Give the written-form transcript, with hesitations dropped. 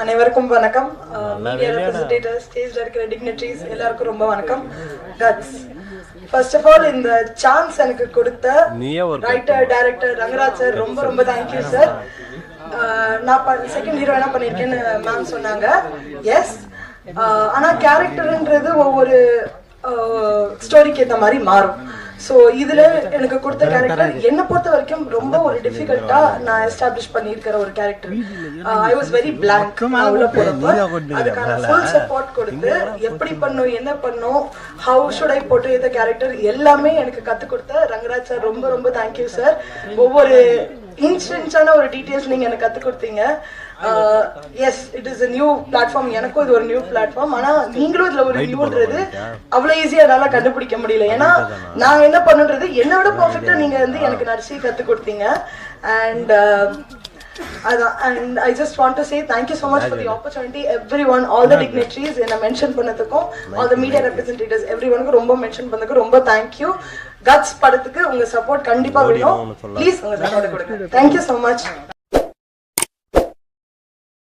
அனைவருக்கும் வணக்கம். Media representatives, ஸ்டேஜ்ல இருக்கிற டிக்னிட்டரிஸ் எல்லாருக்கும் ரொம்ப வணக்கம். கட்ஸ் ஃபர்ஸ்ட் ஆஃப் ஆல் இந்த சான்ஸ் எனக்கு கொடுத்த ரைட்டர் டைரக்டர் ரங்கராஜ் சார் ரொம்ப ரொம்ப தேங்க்யூ சார். நான் செகண்ட் ஹீரோ என்ன பண்ணிருக்கேன்னு மேம் சொன்னாங்க. எஸ், ஆனா கேரக்டர்ன்றது ஒவ்வொரு ஸ்டோரிக்கு ஏற்ற மாதிரி மாறும். ஸோ இதுல எனக்கு கொடுத்த கேரக்டர் என்னை பொறுத்த வரைக்கும் ரொம்ப ஒரு டிஃபிகல்ட்டா நான் எஸ்டாப்ளிஷ் பண்ணியிருக்கிற ஒரு character. I was very blank. உள்ள போறப்ப அதுக்கான ஃபுல் சப்போர்ட் கொடுத்து எப்படி பண்ணும், என்ன பண்ணும், how should I portray the character எல்லாமே எனக்கு கற்றுக் கொடுத்த ரங்கராஜ் சார் ரொம்ப ரொம்ப தேங்க்யூ சார். ஒவ்வொரு இன்ஸ்டன்ஸான ஒரு டீட்டெயில்ஸ் நீங்க எனக்கு கற்றுக் கொடுத்தீங்க. Yes, it is a new platform. எனக்கும் இது ஒரு நியூ பிளாட்ஃபார்ம். ஆனா நீங்களும் இதுல ஒரு நியூன்றது அவ்வளவு ஈஸியா என்னால கண்டுபிடிக்க முடியல. ஏன்னா நான் என்ன பண்ணுன்றது என்னை விட பர்ஃபெக்டா நீங்க வந்து எனக்கு நடிச்சு கத்து கொடுத்தீங்க. And and I just want to say thank you so much for the opportunity, everyone, all the dignitaries என்ன mention பண்ணதுக்கும், all the media representatives, everyone க்கு ரொம்ப மென்ஷன் பண்ணதுக்கு ரொம்ப thank you. கட்ஸ் படத்துக்கு உங்க சப்போர்ட் கண்டிப்பா வேணும். ப்ளீஸ் உங்க சப்போர்ட் கொடுங்க. thank you so much.